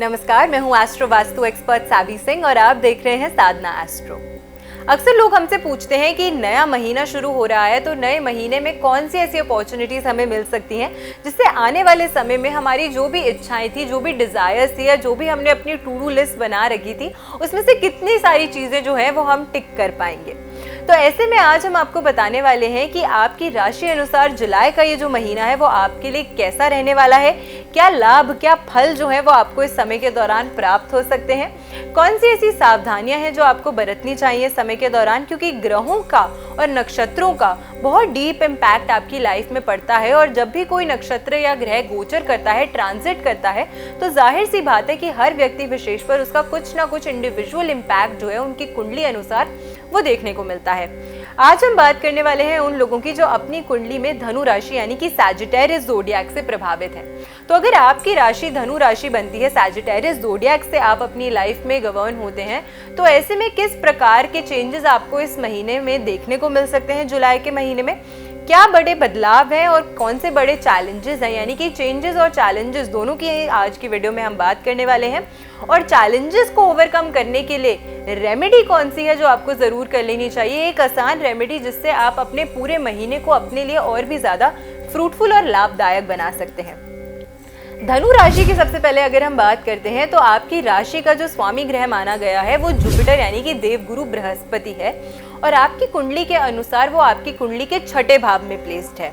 नमस्कार, मैं हूँ एस्ट्रो वास्तु एक्सपर्ट सावी सिंह और आप देख रहे हैं साधना एस्ट्रो। अक्सर लोग हमसे पूछते हैं कि नया महीना शुरू हो रहा है तो नए महीने में कौन सी ऐसी अपॉर्चुनिटीज हमें मिल सकती हैं जिससे आने वाले समय में हमारी जो भी इच्छाएं थी, जो भी डिजायर्स थी या जो भी हमने अपनी टू डू लिस्ट बना रखी थी, उसमें से कितनी सारी चीजें जो है वो हम टिक कर पाएंगे। तो ऐसे में आज हम आपको बताने वाले हैं कि आपकी राशि अनुसार जुलाई का ये जो महीना है वो आपके लिए कैसा रहने वाला है, क्या लाभ, क्या फल जो है वो आपको इस समय के दौरान प्राप्त हो सकते हैं, कौन सी ऐसी सावधानियां हैं जो आपको बरतनी चाहिए समय के दौरान, क्योंकि ग्रहों का और नक्षत्रों का बहुत डीप इम्पैक्ट आपकी लाइफ में पड़ता है। और जब भी कोई नक्षत्र या ग्रह गोचर करता है, ट्रांजिट करता है, तो जाहिर सी बात है कि हर व्यक्ति विशेष पर उसका कुछ ना कुछ इंडिविजुअल इम्पैक्ट जो है उनकी कुंडली अनुसार वो देखने को मिलता है। आज हम बात करने वाले हैं उन लोगों की जो अपनी कुंडली में धनु राशि यानी कि सैजिटेरियस ज़ोडिएक से प्रभावित हैं। तो अगर आपकी राशि धनु राशि बनती है, सैजिटेरियस ज़ोडिएक से आप अपनी लाइफ में गवर्न होते हैं, तो ऐसे में किस प्रकार के चेंजेस आपको इस महीने में देखने को मिल सकते हैं, जुलाई के महीने में क्या बड़े बदलाव हैं और कौन से बड़े चैलेंजेस हैं, यानी कि चेंजेस और चैलेंजेस दोनों की आज की वीडियो में हम बात करने वाले हैं। और चैलेंजेस को ओवरकम करने के लिए रेमेडी कौन सी है जो आपको जरूर कर लेनी चाहिए, एक आसान रेमेडी जिससे आप अपने पूरे महीने को अपने लिए और भी ज्यादा फ्रूटफुल और लाभदायक बना सकते हैं। धनु राशि की सबसे पहले अगर हम बात करते हैं तो आपकी राशि का जो स्वामी ग्रह माना गया है वो जुपिटर यानी कि देवगुरु बृहस्पति है और आपकी कुंडली के अनुसार वो आपकी कुंडली के छठे भाव में प्लेस्ड है।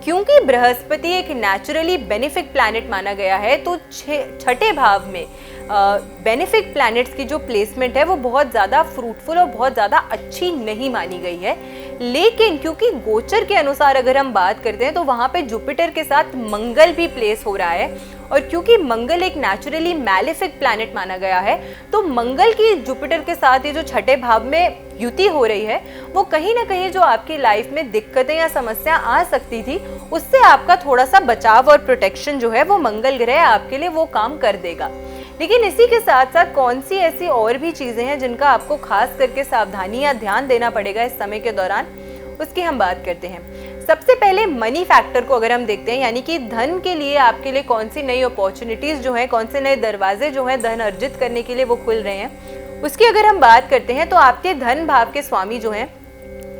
क्योंकि बृहस्पति एक नेचुरली बेनिफिक प्लैनेट माना गया है तो छठे भाव में बेनिफिक प्लैनेट्स की जो प्लेसमेंट है वो बहुत ज़्यादा फ्रूटफुल और बहुत ज़्यादा अच्छी नहीं मानी गई है। लेकिन क्योंकि गोचर के अनुसार अगर हम बात करते हैं तो वहाँ पे जुपिटर के साथ मंगल भी प्लेस हो रहा है और क्योंकि मंगल एक नेचुरली मैलेफिक प्लैनेट माना गया है तो मंगल की जुपिटर के साथ ये जो छठे भाव में युति हो रही है वो कहीं ना कहीं जो आपकी लाइफ में दिक्कतें या समस्या आ सकती थी उससे आपका थोड़ा सा बचाव और प्रोटेक्शन जो है वो मंगल ग्रह आपके लिए वो काम कर देगा। लेकिन इसी के साथ साथ कौन सी ऐसी और भी चीजें हैं जिनका आपको खास करके सावधानी या ध्यान देना पड़ेगा इस समय के दौरान, उसकी हम बात करते हैं। सबसे पहले मनी फैक्टर को अगर हम देखते हैं, यानी कि धन के लिए आपके लिए कौन सी नई अपॉर्चुनिटीज जो है, कौन से नए दरवाजे जो है धन अर्जित करने के लिए वो खुल रहे हैं, उसकी अगर हम बात करते हैं तो आपके धन भाव के स्वामी जो हैं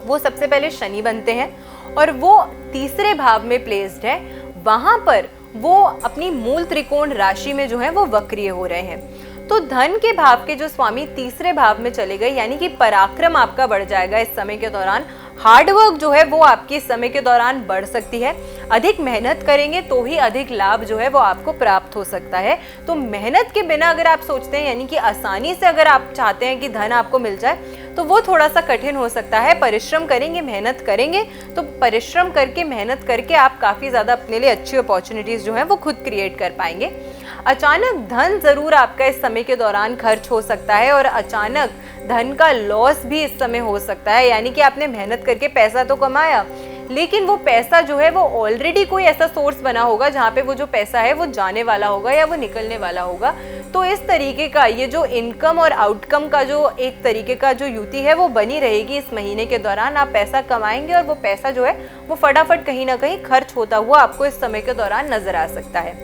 वो सबसे पहले शनि बनते हैं और वो तीसरे भाव में प्लेस्ड है। वहां पर वो अपनी मूल त्रिकोण राशि में जो है वो वक्रीय हो रहे हैं। तो धन के भाव के जो स्वामी तीसरे भाव में चले गए, यानी कि पराक्रम आपका बढ़ जाएगा इस समय के दौरान। हार्डवर्क जो है वो आपकी इस समय के दौरान बढ़ सकती है। अधिक मेहनत करेंगे तो ही अधिक लाभ जो है वो आपको प्राप्त हो सकता है। तो मेहनत के बिना अगर आप सोचते हैं, यानी कि आसानी से अगर आप चाहते हैं कि धन आपको मिल जाए, तो वो थोड़ा सा कठिन हो सकता है। परिश्रम करेंगे, मेहनत करेंगे, तो परिश्रम करके मेहनत करके आप काफ़ी ज़्यादा अपने लिए अच्छी अपॉर्चुनिटीज़ जो है वो खुद क्रिएट कर पाएंगे। अचानक धन जरूर आपका इस समय के दौरान खर्च हो सकता है और अचानक धन का लॉस भी इस समय हो सकता है, यानी कि आपने मेहनत करके पैसा तो कमाया लेकिन वो पैसा जो है वो ऑलरेडी कोई ऐसा सोर्स बना होगा जहाँ पे वो जो पैसा है वो जाने वाला होगा या वो निकलने वाला होगा। तो इस तरीके का ये जो इनकम और आउटकम का जो एक तरीके का जो युति है वो बनी रहेगी इस महीने के दौरान। आप पैसा कमाएंगे और वो पैसा जो है वो फटाफट कहीं ना कहीं खर्च होता हुआ आपको इस समय के दौरान नजर आ सकता है।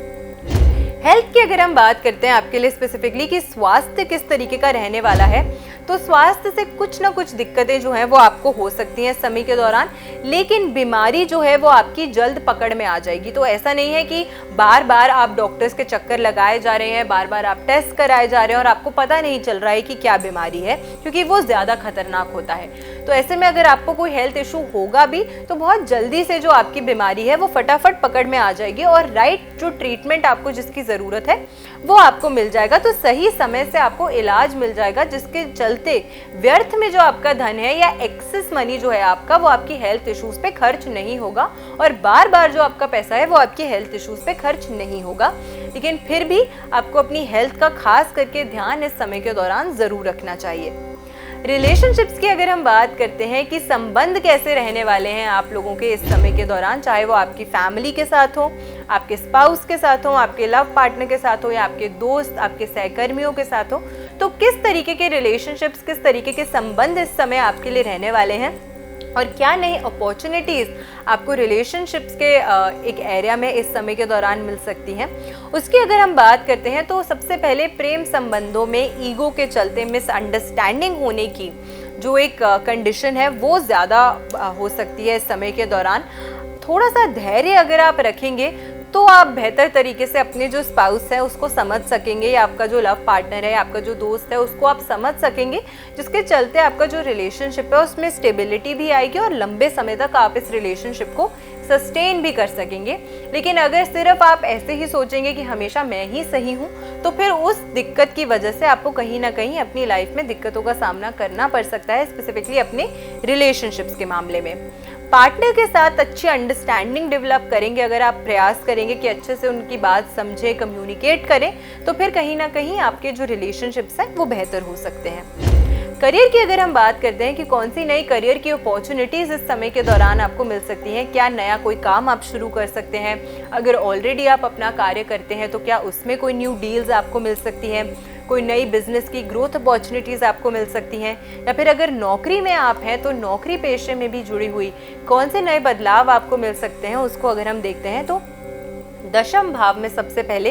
हेल्थ की अगर हम बात करते हैं आपके लिए स्पेसिफिकली कि स्वास्थ्य किस तरीके का रहने वाला है, तो स्वास्थ्य से कुछ ना कुछ दिक्कतें जो हैं वो आपको हो सकती हैं इस समय के दौरान, लेकिन बीमारी जो है वो आपकी जल्द पकड़ में आ जाएगी। तो ऐसा नहीं है कि बार बार आप डॉक्टर्स के चक्कर लगाए जा रहे हैं, बार बार आप टेस्ट कराए जा रहे हैं और आपको पता नहीं चल रहा है कि क्या बीमारी है, क्योंकि वो ज़्यादा खतरनाक होता है। तो ऐसे में अगर आपको कोई हेल्थ इशू होगा भी तो बहुत जल्दी से जो आपकी बीमारी है वो फटाफट पकड़ में आ जाएगी और राइट जो ट्रीटमेंट आपको जिसकी ज़रूरत है वो आपको मिल जाएगा। तो सही समय से आपको इलाज मिल जाएगा, जिसके चलते व्यर्थ में जो आपका धन है या एक्सेस मनी जो है आपका वो आपकी हेल्थ इश्यूज पे खर्च नहीं होगा और बार बार जो आपका पैसा है वो आपकी हेल्थ इश्यूज पे खर्च नहीं होगा। लेकिन फिर भी आपको अपनी हेल्थ का खास करके ध्यान इस समय के दौरान जरूर रखना चाहिए। रिलेशनशिप्स की अगर हम बात करते हैं कि संबंध कैसे रहने वाले हैं आप लोगों के इस समय के दौरान, चाहे वो आपकी फैमिली के साथ हो, आपके स्पाउस के साथ हो, आपके लव पार्टनर के साथ हो या आपके दोस्त, आपके सहकर्मियों के साथ हो, तो किस तरीके के रिलेशनशिप्स, किस तरीके के संबंध इस समय आपके लिए रहने वाले हैं, और क्या नई अपॉर्चुनिटीज़ आपको रिलेशनशिप्स के एक एरिया में इस समय के दौरान मिल सकती हैं। उसकी अगर हम बात करते हैं तो सबसे पहले प्रेम संबंधों में ईगो के चलते मिसअंडरस्टैंडिंग होने की जो एक कंडीशन है वो ज़्यादा हो सकती है इस समय के दौरान। थोड़ा सा धैर्य अगर आप रखेंगे तो आप बेहतर तरीके से अपने जो स्पाउस है उसको समझ सकेंगे, या आपका जो लव पार्टनर है, आपका जो दोस्त है, उसको आप समझ सकेंगे, जिसके चलते आपका जो रिलेशनशिप है उसमें स्टेबिलिटी भी आएगी और लंबे समय तक आप इस रिलेशनशिप को सस्टेन भी कर सकेंगे। लेकिन अगर सिर्फ आप ऐसे ही सोचेंगे कि हमेशा मैं ही सही हूँ, तो फिर उस दिक्कत की वजह से आपको कहीं ना कहीं अपनी लाइफ में दिक्कतों का सामना करना पड़ सकता है, स्पेसिफिकली अपने रिलेशनशिप्स के मामले में। पार्टनर के साथ अच्छी अंडरस्टैंडिंग डेवलप करेंगे अगर आप प्रयास करेंगे कि अच्छे से उनकी बात समझें, कम्युनिकेट करें, तो फिर कहीं ना कहीं आपके जो रिलेशनशिप्स हैं वो बेहतर हो सकते हैं। करियर की अगर हम बात करते हैं कि कौन सी नई करियर की अपॉर्चुनिटीज़ इस समय के दौरान आपको मिल सकती हैं, क्या नया कोई काम आप शुरू कर सकते हैं, अगर ऑलरेडी आप अपना कार्य करते हैं तो क्या उसमें कोई न्यू डील्स आपको मिल सकती हैं, कोई नई बिजनेस की ग्रोथ अपॉर्चुनिटीज़ आपको मिल सकती हैं, या फिर अगर नौकरी में आप हैं तो नौकरी पेशे में भी जुड़ी हुई कौन से नए बदलाव आपको मिल सकते हैं, उसको अगर हम देखते हैं तो दशम भाव में सबसे पहले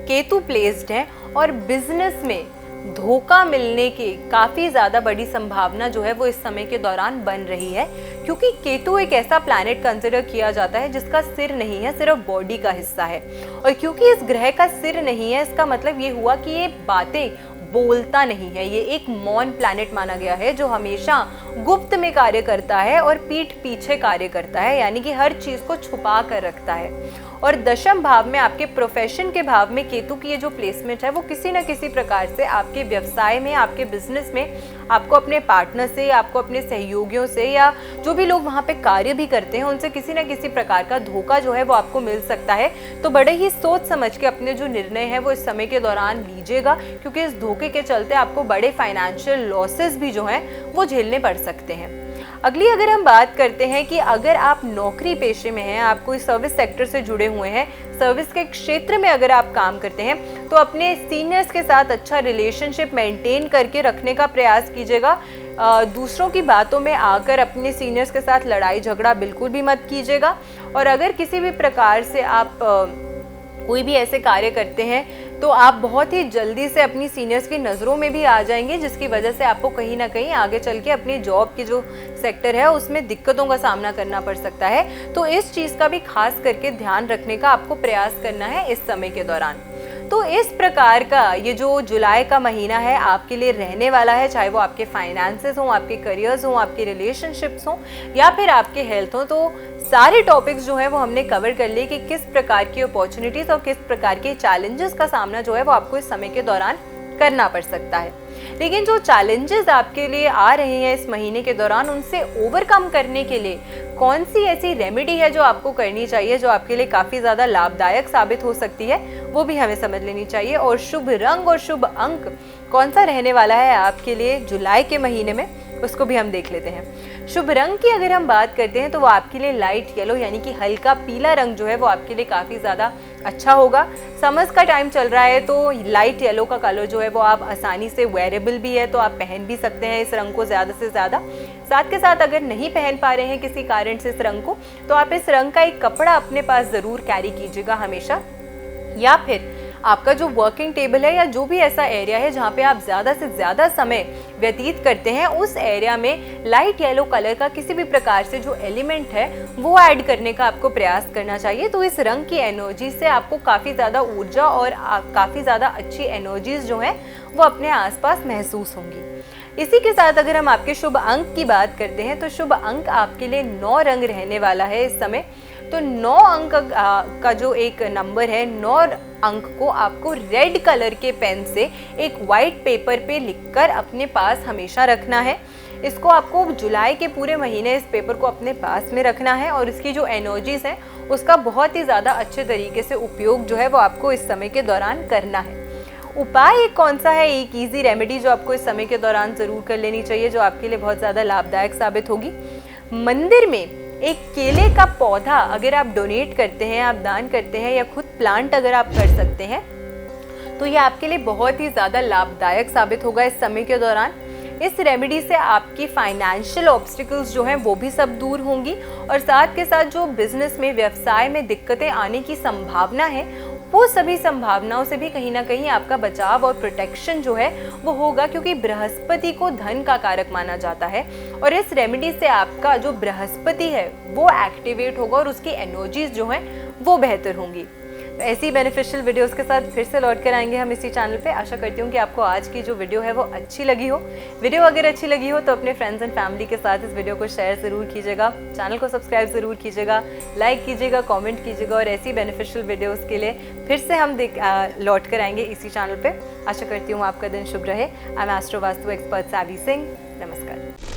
केतु प्लेस्ड है और बिजनेस में धोखा मिलने की काफ़ी ज़्यादा बड़ी संभावना जो है वो इस समय के दौरान बन रही है, क्योंकि केतु एक ऐसा प्लैनेट कंसिडर किया जाता है जिसका सिर नहीं है, सिर्फ बॉडी का हिस्सा है। और क्योंकि इस ग्रह का सिर नहीं है, इसका मतलब ये हुआ कि ये बातें बोलता नहीं है, ये एक मौन प्लैनेट माना गया है जो हमेशा गुप्त में कार्य करता है और पीठ पीछे कार्य करता है, यानी कि हर चीज़ को छुपा कर रखता है। और दशम भाव में आपके प्रोफेशन के भाव में केतु की ये जो प्लेसमेंट है वो किसी न किसी प्रकार से आपके व्यवसाय में, आपके बिजनेस में आपको अपने पार्टनर से, आपको अपने सहयोगियों से, या जो भी लोग वहाँ पे कार्य भी करते हैं उनसे किसी न किसी प्रकार का धोखा जो है वो आपको मिल सकता है। तो बड़े ही सोच समझ के अपने जो निर्णय है वो इस समय के दौरान लीजिएगा, क्योंकि इस धोखे के चलते आपको बड़े फाइनेंशियल लॉसेस भी जो हैं वो झेलने पड़ सकते हैं। अगली अगर हम बात करते हैं कि अगर आप नौकरी पेशे में हैं, आप कोई सर्विस सेक्टर से जुड़े हुए हैं, सर्विस के क्षेत्र में अगर आप काम करते हैं, तो अपने सीनियर्स के साथ अच्छा रिलेशनशिप मेंटेन करके रखने का प्रयास कीजिएगा। दूसरों की बातों में आकर अपने सीनियर्स के साथ लड़ाई झगड़ा बिल्कुल भी मत कीजिएगा। और अगर किसी भी प्रकार से आप कोई भी ऐसे कार्य करते हैं तो आप बहुत ही जल्दी से अपनी सीनियर्स की नज़रों में भी आ जाएंगे, जिसकी वजह से आपको कहीं ना कहीं आगे चल के अपनी जॉब की जो सेक्टर है उसमें दिक्कतों का सामना करना पड़ सकता है। तो इस चीज़ का भी खास करके ध्यान रखने का आपको प्रयास करना है इस समय के दौरान। तो इस प्रकार का ये जो जुलाई का महीना है आपके लिए रहने वाला है, चाहे वो आपके फाइनेंसेस हों, आपके करियर्स हों, आपके रिलेशनशिप्स हों, या फिर आपके हेल्थ हों। तो सारे टॉपिक्स जो है वो हमने कवर कर लिए कि किस प्रकार की अपॉर्चुनिटीज़ और किस प्रकार के चैलेंजेस का सामना जो है वो आपको इस समय के दौरान करना पड़ सकता है। लेकिन जो चैलेंजेस आपके लिए आ रहे हैं इस महीने के दौरान, उनसे ओवरकम करने के लिए कौन सी ऐसी रेमेडी है जो आपको करनी चाहिए, जो आपके लिए काफ़ी ज़्यादा लाभदायक साबित हो सकती है, वो भी हमें समझ लेनी चाहिए। और शुभ रंग और शुभ अंक कौन सा रहने वाला है आपके लिए जुलाई के महीने में, उसको भी हम देख लेते हैं। शुभ रंग की अगर हम बात करते हैं तो वो आपके लिए लाइट येलो यानी कि हल्का पीला रंग जो है वो आपके लिए काफ़ी ज़्यादा अच्छा होगा। समर्स का टाइम चल रहा है तो लाइट येलो का कलर जो है वो आप आसानी से वेरेबल भी है, तो आप पहन भी सकते हैं इस रंग को ज़्यादा से ज़्यादा। साथ के साथ अगर नहीं पहन पा रहे हैं किसी कारण से इस रंग को, तो आप इस रंग का एक कपड़ा अपने पास ज़रूर कैरी कीजिएगा हमेशा। या फिर आपका जो वर्किंग टेबल है या जो भी ऐसा एरिया है जहाँ पे आप ज़्यादा से ज़्यादा समय व्यतीत करते हैं, उस एरिया में लाइट येलो कलर का किसी भी प्रकार से जो एलिमेंट है वो ऐड करने का आपको प्रयास करना चाहिए। तो इस रंग की एनर्जी से आपको काफ़ी ज़्यादा ऊर्जा और काफ़ी ज़्यादा अच्छी एनर्जीज जो हैं वो अपने आसपास महसूस होंगी। इसी के साथ अगर हम आपके शुभ अंक की बात करते हैं तो शुभ अंक आपके लिए 9 रंग रहने वाला है इस समय। तो 9 अंक का जो एक नंबर है, 9 अंक को आपको रेड कलर के पेन से एक वाइट पेपर पे लिखकर अपने पास हमेशा रखना है। इसको आपको जुलाई के पूरे महीने इस पेपर को अपने पास में रखना है और इसकी जो एनर्जीज हैं उसका बहुत ही ज़्यादा अच्छे तरीके से उपयोग जो है वो आपको इस समय के दौरान करना है। उपाय कौन सा है, एक इजी रेमेडी जो आपको इस समय के दौरान ज़रूर कर लेनी चाहिए, जो आपके लिए बहुत ज़्यादा लाभदायक साबित होगी। मंदिर में एक केले का पौधा अगर आप डोनेट करते हैं, आप दान करते हैं, या खुद प्लांट अगर आप कर सकते हैं, तो ये आपके लिए बहुत ही ज़्यादा लाभदायक साबित होगा इस समय के दौरान। इस रेमेडी से आपकी फाइनेंशियल ऑब्स्टिकल्स जो हैं वो भी सब दूर होंगी और साथ के साथ जो बिजनेस में, व्यवसाय में दिक्कतें आने की संभावना है वो सभी संभावनाओं से भी कहीं ना कहीं आपका बचाव और प्रोटेक्शन जो है वो होगा, क्योंकि बृहस्पति को धन का कारक माना जाता है और इस रेमेडी से आपका जो बृहस्पति है वो एक्टिवेट होगा और उसकी एनर्जीज जो हैं वो बेहतर होंगी। ऐसी बेनिफिशियल वीडियोस के साथ फिर से लौट कर आएंगे हम इसी चैनल पे। आशा करती हूँ कि आपको आज की जो वीडियो है वो अच्छी लगी हो। वीडियो अगर अच्छी लगी हो तो अपने फ्रेंड्स एंड फैमिली के साथ इस वीडियो को शेयर ज़रूर कीजिएगा, चैनल को सब्सक्राइब ज़रूर कीजिएगा, लाइक कीजिएगा, कमेंट कीजिएगा और ऐसी बेनिफिशियल वीडियोस के लिए फिर से हम लौट कर आएंगे इसी चैनल पर। आशा करती हूँ आपका दिन शुभ रहे। I am astro vastu expert Savi Singh. नमस्कार।